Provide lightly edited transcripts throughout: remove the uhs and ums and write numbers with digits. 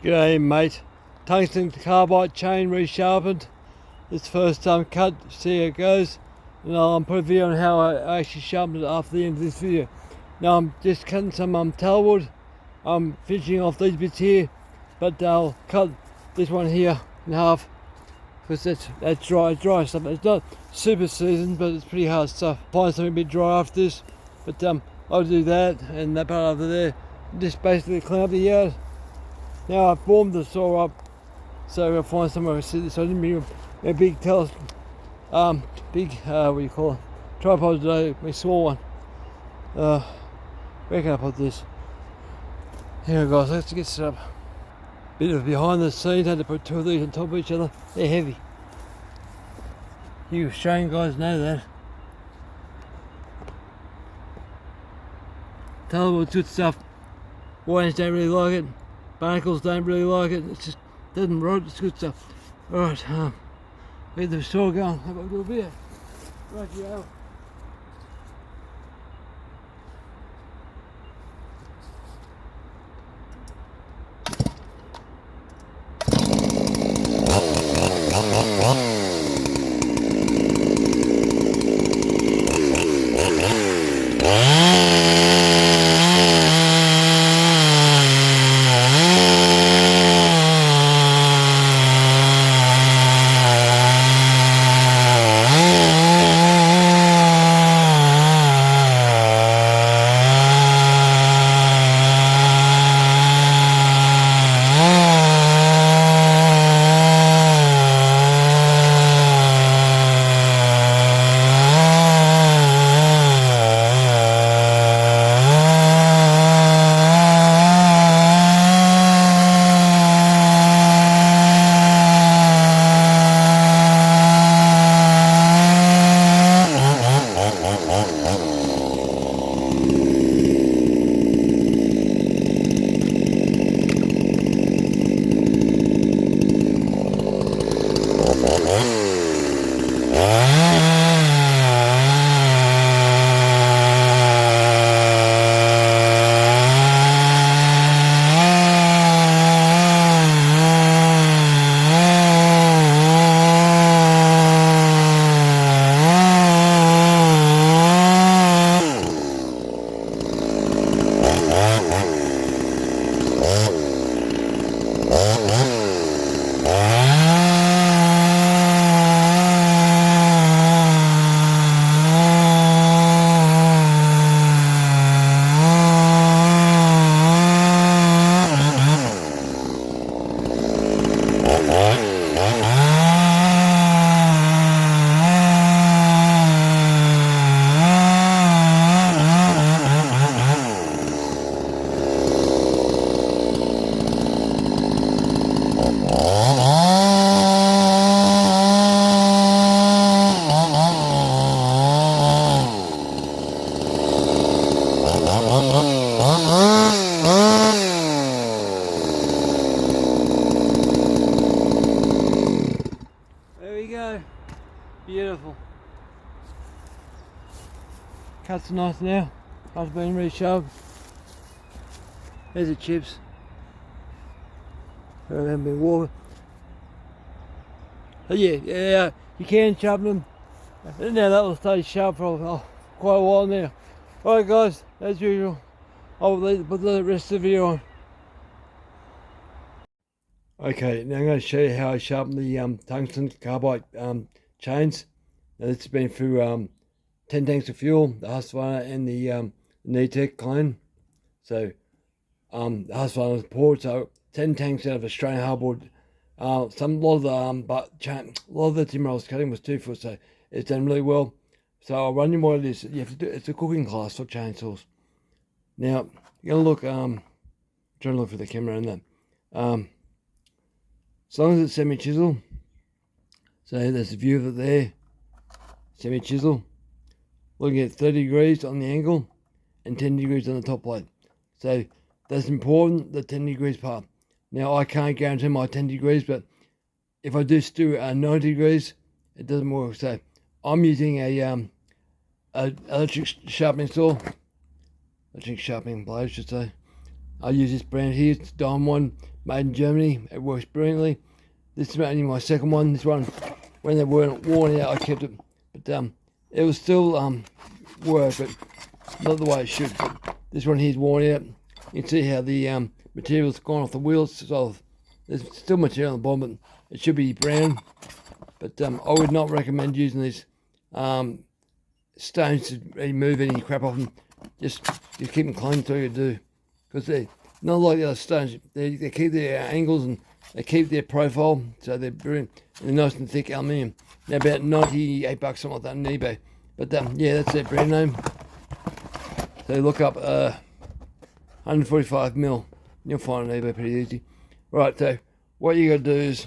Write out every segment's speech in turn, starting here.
G'day mate, tungsten carbide chain resharpened. It's first time cut, see how it goes. And I'll put a video on how I actually sharpened it after the end of this video. Now I'm just cutting some towel wood. I'm finishing off these bits here, but I'll cut this one here in half because that's dry stuff. It's not super seasoned, but it's pretty hard stuff. Find something a bit dry after this, but I'll do that and that part over there. Just basically clean up the yard. Now I've warmed the saw up, so I'll find somewhere to sit this. So I didn't bring a big what do you call it, tripod today, my small one. Where can I put this? Here we go, guys, let's get set up. Bit of behind the scenes, had to put two of these on top of each other. They're heavy. You Australian guys know that. Tellwood's good stuff. Wayans don't really like it. Barnacles don't really like it. It just doesn't rot. It's good stuff. Alright, get the saw going. Have a little bit. Right, yeah. There we go. Beautiful. Cuts are nice now. I've been resharpened. There's the chips. I haven't been walking. So yeah, you can sharpen them. Now that will stay sharp for quite a while now. Alright guys, as usual, I'll put the rest of the video on. Okay, now I'm going to show you how I sharpen the tungsten carbide chains. Now this has been through 10 tanks of fuel, the Husqvarna and the Tech clone. So the Husqvarna was poured, so 10 tanks out of Australian hardwood. A lot of the timber I was cutting was 2 foot, so it's done really well. So I'll run you what it is. You have to do. It's a cooking class for chainsaws. Now you're gonna look. Trying to look for the camera in that. As long as it's semi-chisel. So there's a view of it there. Semi-chisel. Looking at 30 degrees on the angle and 10 degrees on the top plate. So that's important, the 10 degrees part. Now I can't guarantee my 10 degrees, but if I do 90 degrees, it doesn't work. So I'm using a electric sharpening saw, electric sharpening blade I should say. I use this brand here, it's Diamond 1, made in Germany. It works brilliantly. This is only my second one. This one, when they weren't worn out, I kept it, but it was still work, but not the way it should. This one here's worn out. You can see how the material's gone off the wheels, so there's still material on the bottom, but it should be brown. But I would not recommend using these stones to remove any crap off them. Just keep them clean, that's all you do. Because they're not like the other stones. They keep their angles and they keep their profile, so they're brilliant. And they're nice and thick aluminium. They're about $98, something like that on eBay. But yeah, that's their brand name. So look up 145mm. You'll find it on eBay pretty easy. Right, so what you got to do is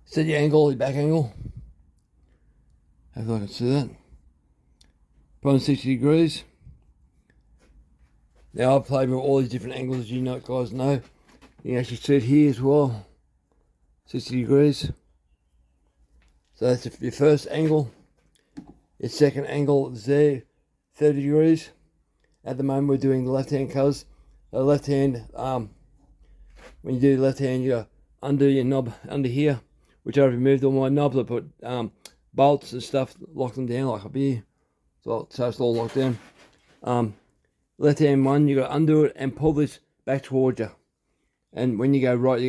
set your angle, your back angle. Hopefully I can see that. Put on 60 degrees. Now I've played with all these different angles, as you know, guys know. You can actually see it here as well. 60 degrees. So that's your first angle. Your second angle is there, 30 degrees. At the moment we're doing the left hand colours. The left hand, when you do the left hand, you go under your knob, under here, which I've removed all my knobs. I put bolts and stuff, lock them down like up here. So it's all locked down. Left hand one, you got to undo it and pull this back towards you. And when you go right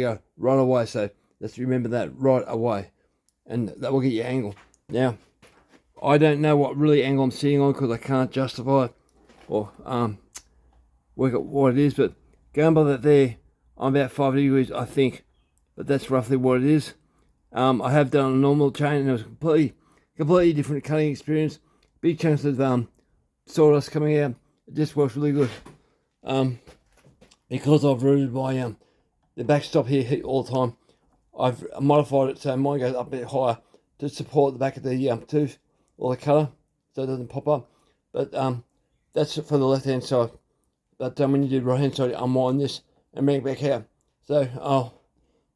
away. So let's remember that, right away. And that will get your angle. Now, I don't know what really angle I'm sitting on because I can't justify it or work out what it is. But going by that there, I'm about 5 degrees, I think. But that's roughly what it is. I have done a normal chain and it was completely different cutting experience. Big chunks of sawdust coming out. It just works really good. Because I've routed my the backstop here all the time, I've modified it so mine goes up a bit higher to support the back of the tooth or the cutter so it doesn't pop up. But that's for the left hand side. But when you do the right hand side, unwind this and bring it back out. So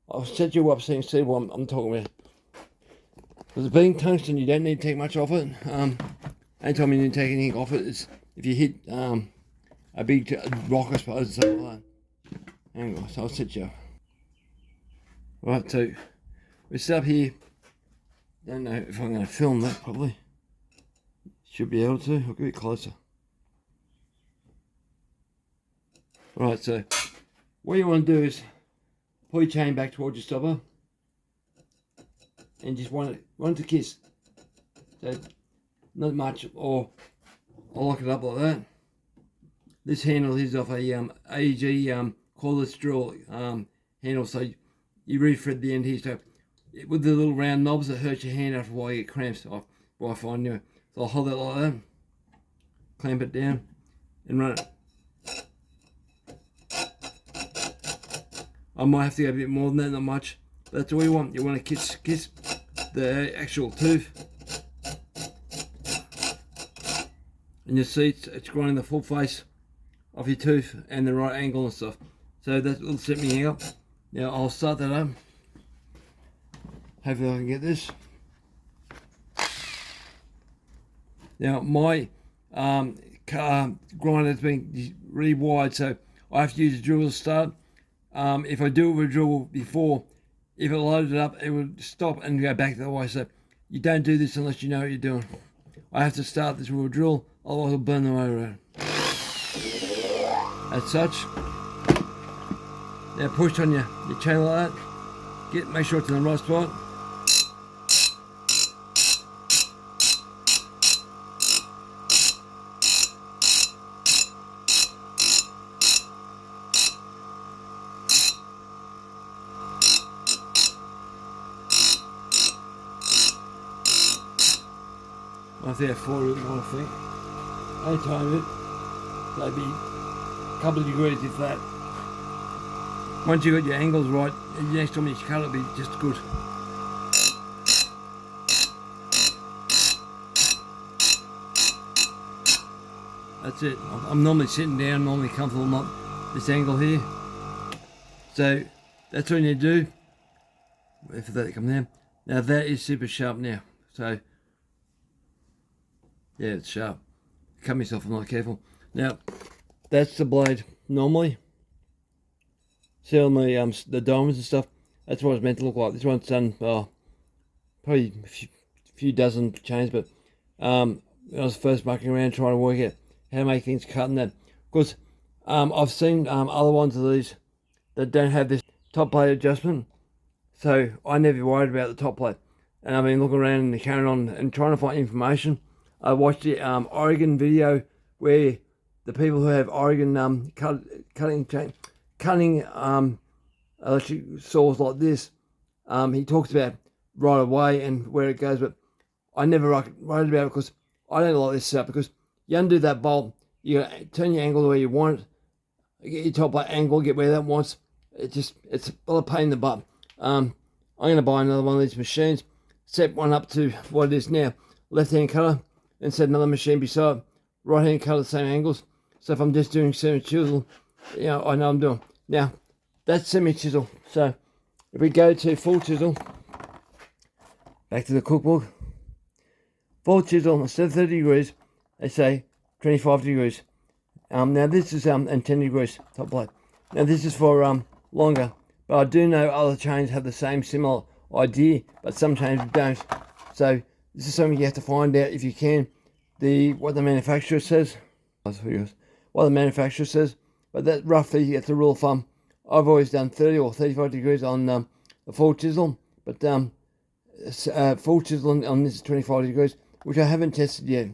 I'll set you up so you can see what I'm talking about. Because being tungsten, you don't need to take much off it. Anytime you need to take anything off it, it's if you hit a big rock, I suppose, or something like that. Hang on, so I'll set you up. Right, so we set up here. Don't know if I'm going to film that properly. Should be able to. I'll get a bit closer. Right, so what you want to do is pull your chain back towards your stopper and just want it to kiss. So not much, or I'll lock it up like that. This handle is off a AEG cordless drill handle, so you re-thread the end here. So with the little round knobs that hurt your hand after a while, you get cramps off. Well, I find anyway. So I'll hold that like that, clamp it down, and run it. I might have to go a bit more than that, not much. But that's all you want. You want to kiss the actual tooth. And you see it's grinding the full face of your tooth and the right angle and stuff. So that will set me up. Now I'll start that up. Hopefully I can get this. Now my grinder's been really wide, so I have to use a drill to start. If I do it with a drill before, if it loaded up, it would stop and go back the way. So you don't do this unless you know what you're doing. I have to start this with a drill, otherwise I'll burn the motor out. As such. Now push on your chain like that. Make sure it's in the right spot. I think I four it, I think. I time it. Maybe a couple of degrees if that. Once you've got your angles right, the next time you cut it'll be just good. That's it. I'm normally sitting down, normally comfortable, not this angle here. So that's all you need to do. Wait for that to come down. Now that is super sharp now. So yeah, it's sharp. Cut myself, I'm not careful. Now, that's the blade normally. See all the diamonds and stuff? That's what it's meant to look like. This one's done, probably a few dozen chains, but when I was first mucking around trying to work out how to make things cut and that. Because I've seen other ones of these that don't have this top plate adjustment, so I never worried about the top plate. And I've been looking around and carrying on and trying to find information. I watched the Oregon video where the people who have Oregon cutting electric saws like this, he talks about right away and where it goes, but I never worried about it because I don't like this setup, because you undo that bolt, you gotta turn your angle the way you want it, get your top plate angle, get where that wants. It's a pain in the butt. I'm gonna buy another one of these machines, set one up to what it is now, left-hand cutter, and set another machine beside right-hand cutter, same angles. So if I'm just doing semi-chisel, I know I'm doing. Now, that's semi-chisel. So if we go to full chisel, back to the cookbook, full chisel, instead of 30 degrees, they say 25 degrees. Now this is and 10 degrees top plate. Now this is for longer, but I do know other chains have the same similar idea, but some chains don't. So this is something you have to find out if you can. What the manufacturer says. What the manufacturer says, but that roughly it's a rule of thumb. I've always done 30 or 35 degrees on a full chisel, but full chisel on this is 25 degrees, which I haven't tested yet.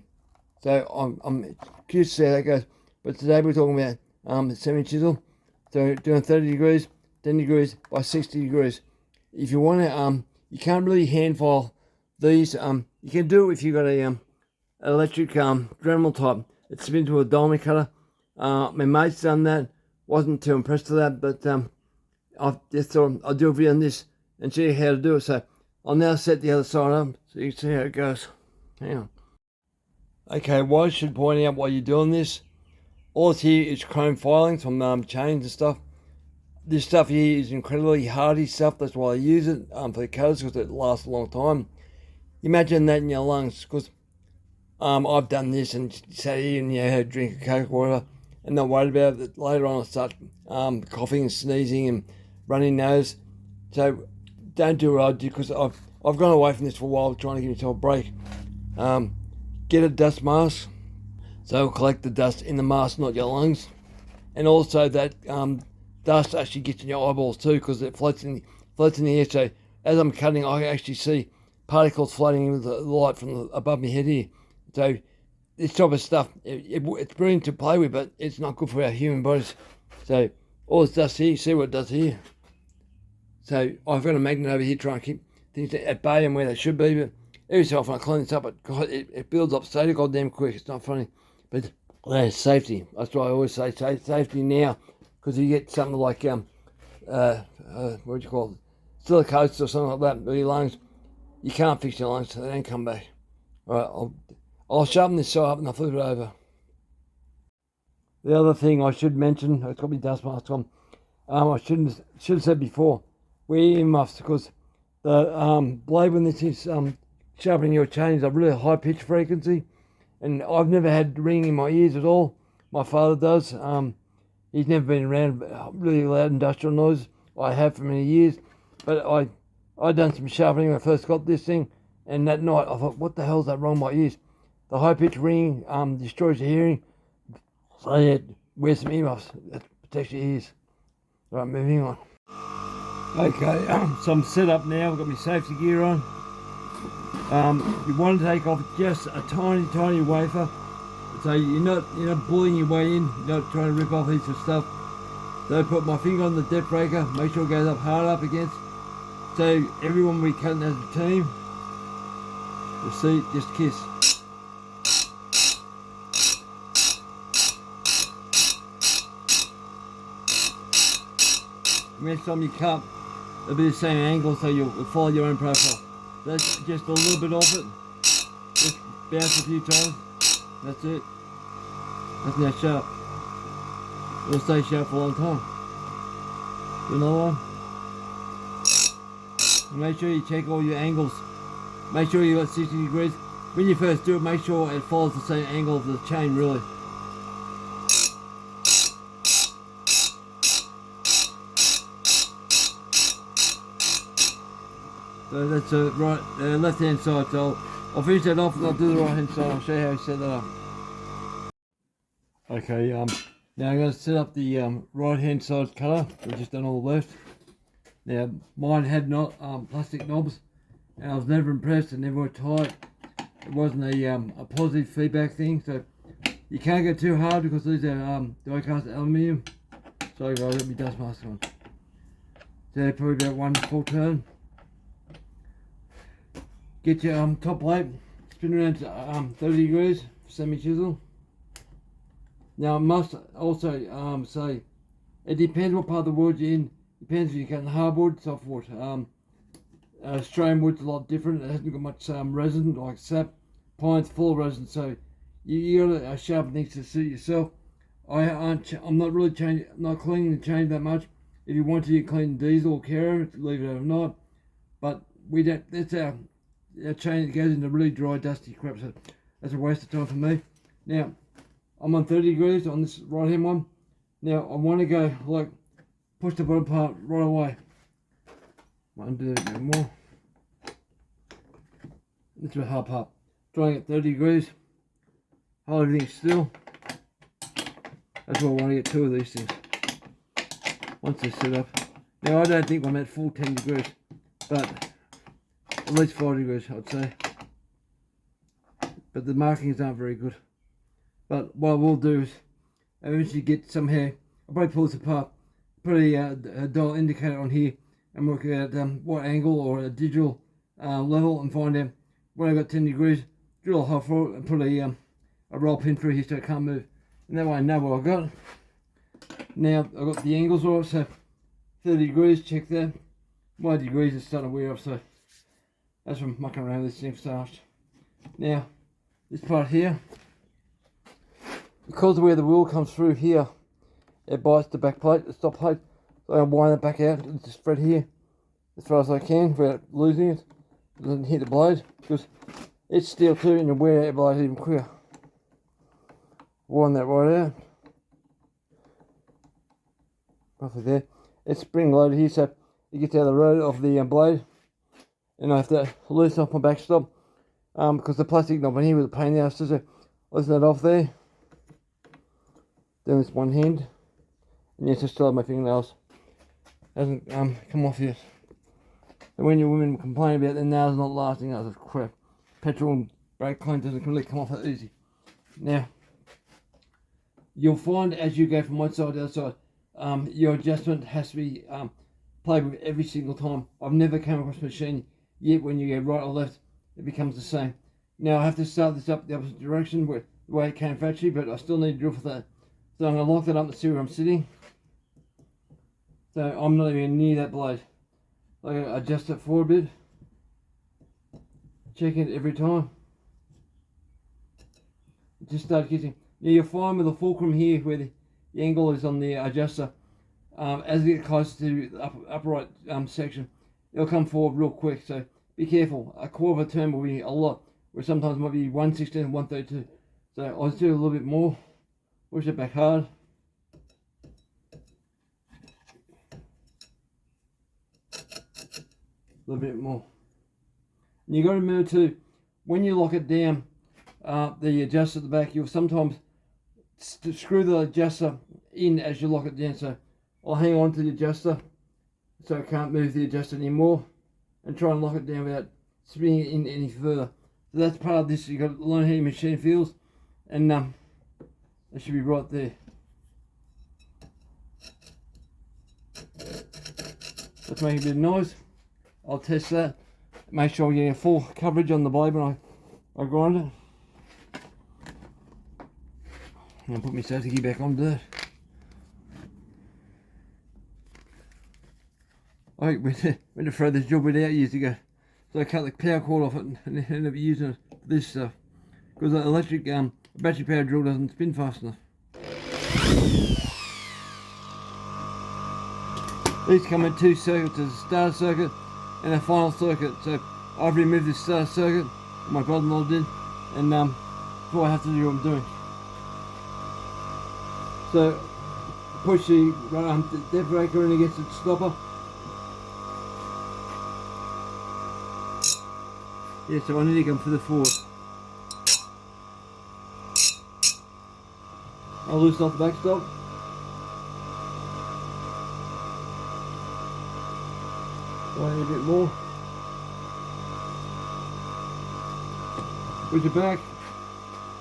So I'm curious to see how that goes. But today we're talking about semi-chisel. So doing 30 degrees, 10 degrees by 60 degrees. If you want to, you can't really hand file these. You can do it if you've got a electric Dremel type. It's spins with a diamond cutter. My mate's done that. Wasn't too impressed with that, but I just thought I'll do a video on this and show you how to do it. So I'll now set the other side up so you can see how it goes. Hang on. Okay, what I should point out while you're doing this, all it's here is chrome filings from chains and stuff. This stuff here is incredibly hardy stuff. That's why I use it for the cutters, because it lasts a long time. Imagine that in your lungs, because I've done this and sat here and had a drink of Coke or whatever, and not worried about it. Later on I start coughing and sneezing and running nose. So don't do what I do, because I've gone away from this for a while, trying to give myself a break. Get a dust mask, so it'll collect the dust in the mask, not your lungs. And also that dust actually gets in your eyeballs too, because it floats in the air. So as I'm cutting, I can actually see particles floating with the light from above my head here. So this type of stuff, it's brilliant to play with, but it's not good for our human bodies. So all this dust here, see what it does here. So I've got a magnet over here trying to keep things at bay and where they should be, but every so often I clean this up, it builds up so goddamn quick. It's not funny, but there's safety. That's why I always say safety now, because you get something like what do you call it, silicosis or something like that with your lungs, you can't fix your lungs, so they don't come back. All right, I'll sharpen this side up and I'll flip it over. The other thing I should mention, it's got my dust mask on. I should have said before, wear earmuffs, because the blade, when this is sharpening your chain, is a really high pitch frequency, and I've never had ringing in my ears at all. My father does. He's never been around really loud industrial noise. I have for many years, but I done some sharpening when I first got this thing, and that night I thought, what the hell's that wrong with my ears? The high pitch ringing destroys your hearing. So yeah, wear some earmuffs that protects your ears. Right, moving on. Okay, so I'm set up now. I've got my safety gear on. You want to take off just a tiny wafer, so you're not bullying your way in. You're not trying to rip off heaps of stuff. So I put my finger on the depth breaker, make sure it goes up hard up against. So everyone we cutting as a team, you'll see, just kiss. Next time you cut, it'll be the same angle, so you'll follow your own profile. That's just a little bit off it. Just bounce a few times. That's it. That's now sharp. It'll stay sharp for a long time. Do another one. And make sure you check all your angles. Make sure you got 60 degrees. When you first do it, make sure it follows the same angle of the chain, really. So that's the left hand side. So I'll finish that off and I'll do the right hand side. I'll show you how to set that up. Okay, now I'm going to set up the right hand side cutter. We've just done all the left. Now mine had not plastic knobs, and I was never impressed and never were tight. It wasn't a positive feedback thing, so you can't go too hard because these are die cast aluminium. Sorry guys, let me dust mask on. So probably about 1 full turn. Get your top plate, spin around to 30 degrees, semi chisel. Now I must also say, it depends what part of the wood you're in. Depends if you're cutting hardwood, softwood. Australian wood's a lot different. It hasn't got much resin like sap. Pine's full of resin, so you got to sharpen things to suit yourself. I'm not really not cleaning the chain that much. If you want to, you clean diesel or Kero, leave it overnight. But we don't. That's our chain that goes into really dry, dusty crap. So that's a waste of time for me. Now I'm on 30 degrees on this right hand one. Now I want to go like push the bottom part right away. Might do it a bit more. This is a hard part. Trying at 30 degrees. Hold everything still. That's why I want to get 2 of these things. Once they're set up. Now I don't think I'm at full 10 degrees, but at least 5 degrees I'd say. But the markings aren't very good. But what I will do is eventually get somehow, I'll probably pull this apart, put a dial indicator on here and work out what angle or a digital level and find out when I've got 10 degrees, drill a hole for it and put a roll pin through here so it can't move. And that way I know what I've got. Now I've got the angles all right, so 30 degrees, check that. My degrees are starting to wear off, so that's from mucking around with this thing fast. Now, this part here, because of where the wheel comes through here, it bites the back plate, the stop plate. So I wind it back out and just thread here as far as I can without losing it. It doesn't hit the blade because it's steel too and you wear out the blade even quicker. Wind that right out. Roughly there. It's spring loaded here so it gets out of the road of the blade. And I have to loosen off my back stop because the plastic knob on here with a pain in the ass. So loosen that off there. Then it's one hand. And yes, I still have my fingernails. Hasn't come off yet. And when your women complain about their nails not lasting, that's crap. Petrol and brake clean doesn't really come off that easy. Now, you'll find as you go from one side to the other side, your adjustment has to be played with every single time. I've never come across a machine yet when you go right or left, it becomes the same. Now I have to start this up the opposite direction with the way it came factory, but I still need to drill for that. So I'm going to lock that up and see where I'm sitting. So I'm not even near that blade. I'm going to adjust it forward a bit. Check it every time. Just start kissing. Now you'll find with the fulcrum here where the angle is on the adjuster, as it gets closer to the upper right section, it'll come forward real quick. So be careful. A quarter of a turn will be a lot, where sometimes it might be 1/16 and 1/32. So I'll just do a little bit more. Push it back hard. A little bit more. And you got to remember too, when you lock it down, the adjuster at the back, you'll sometimes screw the adjuster in as you lock it down. So I'll hang on to the adjuster so I can't move the adjuster anymore and try and lock it down without spinning it in any further. So that's part of this. You've got to learn how your machine feels, and it should be right there. Let's make a bit of noise. I'll test that. Make sure I'm getting a full coverage on the blade when I grind it. And I'll put my safety gear back on there. I went to throw this job out years ago. So I cut the power cord off it and ended up using it for this stuff. Because the electric battery powered drill doesn't spin fast enough. These come in 2 circuits, there's a starter circuit and a final circuit. So I've removed this starter circuit, my brother-in-law did, and before I have to do what I'm doing. So push the dead breaker in against the stopper. Yeah, so I need to go for the forward. I'll loosen off the back stop. I need a bit more. With your back,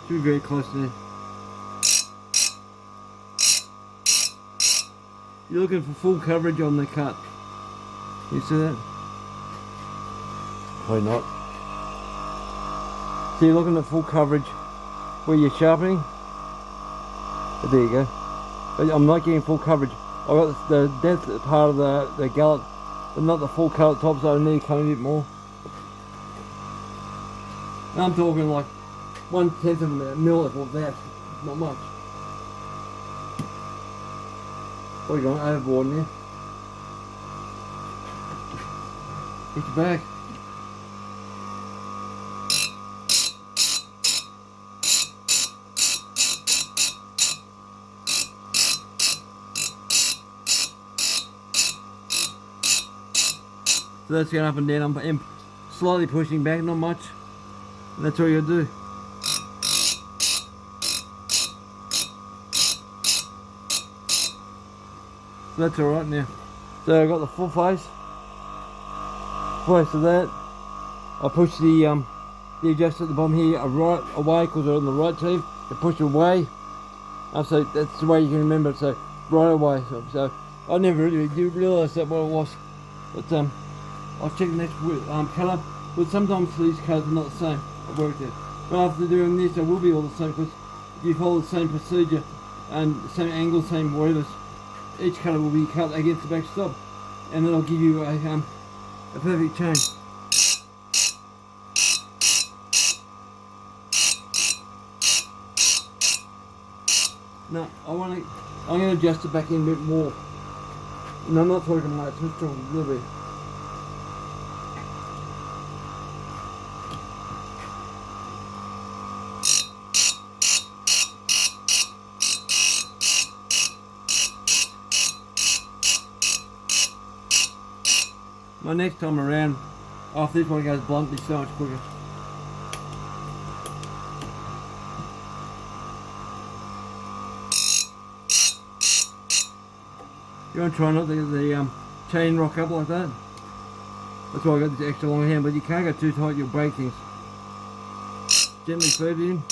should be very close there. You're looking for full coverage on the cut. You see that? Probably not. So you're looking at full coverage where you're sharpening. But there you go. But I'm not getting full coverage. I've got the depth part of the gullet, but not the full cut at the top, so I need to cut a bit more. And I'm talking like 1/10 of a mil of that, not much. What are you going overboard now? Hit your back. So that's going up and down. I'm slightly pushing back, not much. And that's all you gotta do. So that's alright now. So I got the full face. Place of that. I push the adjuster at the bottom here right away because they're on the right team. I push it away. So that's the way you can remember it. So right away. So I never really realised that what it was. But I'll check the next colour. But sometimes these colours are not the same. I worked it. But after doing this, they will be all the same because if you follow the same procedure and the same angle, same whatever, each colour will be cut against the back stop, and it'll give you a perfect change. Now I'm going to adjust it back in a bit more. No, I'm not talking much, just talking a little bit. My next time around, after this one goes blunt, it's so much quicker. You want to try not to get the chain rock up like that. That's why I got this extra long hand, but you can't go too tight, you'll break things. Gently feed it in.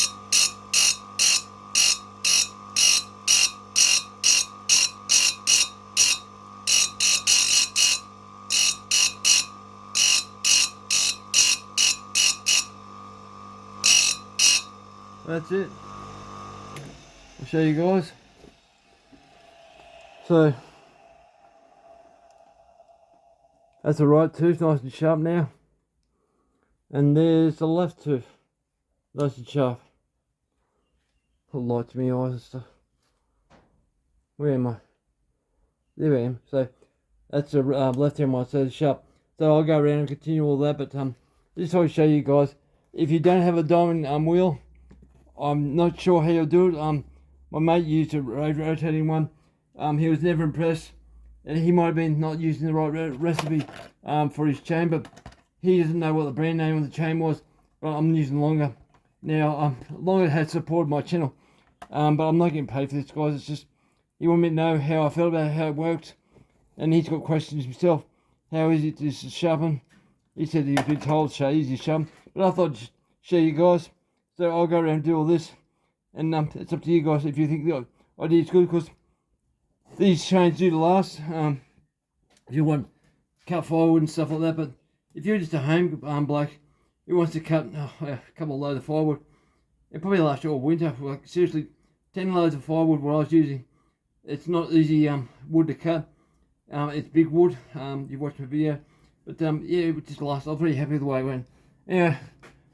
That's it. I'll show you guys. So that's the right tooth, nice and sharp now. And there's the left tooth, nice and sharp. A light to my eyes and stuff. Where am I? There I am. So that's the left hand one, so it's sharp. So I'll go around and continue all that, but just want to show you guys. If you don't have a diamond wheel, I'm not sure how you'll do it. My mate used a rotating one. He was never impressed, and he might have been not using the right recipe for his chain, but he doesn't know what the brand name of the chain was. But I'm using Longer. Now, Longer has supported my channel, but I'm not getting paid for this, guys. It's just, he wanted me to know how I felt about it, how it worked, and he's got questions himself. How is it to sharpen? He said he's been told easy to sharpen, but I thought I'd just show you guys. So I'll go around and do all this, and it's up to you guys if you think the idea is good, because these chains do last. If you want cut firewood and stuff like that, but if you're just a home bloke who wants to cut a couple of loads of firewood, it probably lasts you all winter. Like seriously, 10 loads of firewood what I was using. It's not easy wood to cut. It's big wood. You've watched my video, but yeah, it just lasts. I'm pretty happy with the way it went. Anyway,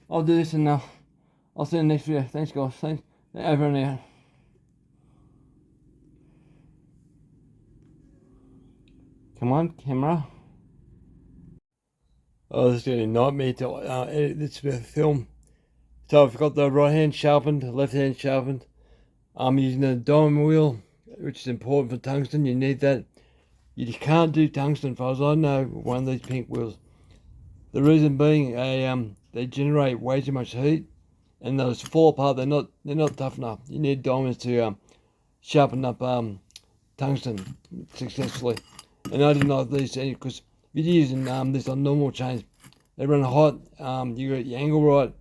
I'll do this and I'll see you in the next video. Thanks guys. Thanks. Over and out. Come on, camera. Oh, this is going to be a nightmare to edit this film. So I've got the right hand sharpened, left hand sharpened. I'm using a diamond wheel, which is important for tungsten. You need that. You just can't do tungsten, as far as I know, with one of these pink wheels. The reason being, the they generate way too much heat, and those fall apart. They're not tough enough. You need diamonds to sharpen up tungsten successfully. And I didn't like these because if you're using this on normal chains, they run hot. You got your angle right.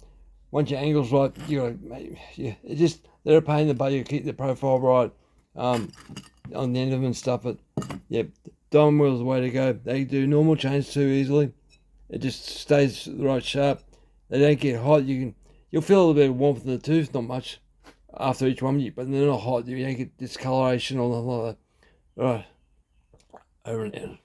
Once your angle's right, you got it just they're a pain in the butt. You keep the profile right on the end of them and stuff. But yeah, diamond wheel is the way to go. They do normal chains too easily. It just stays the right shape. They don't get hot. You'll feel a little bit of warmth in the tooth, not much after each one, but they're not hot. You don't get discoloration or nothing like that. All right, over and out.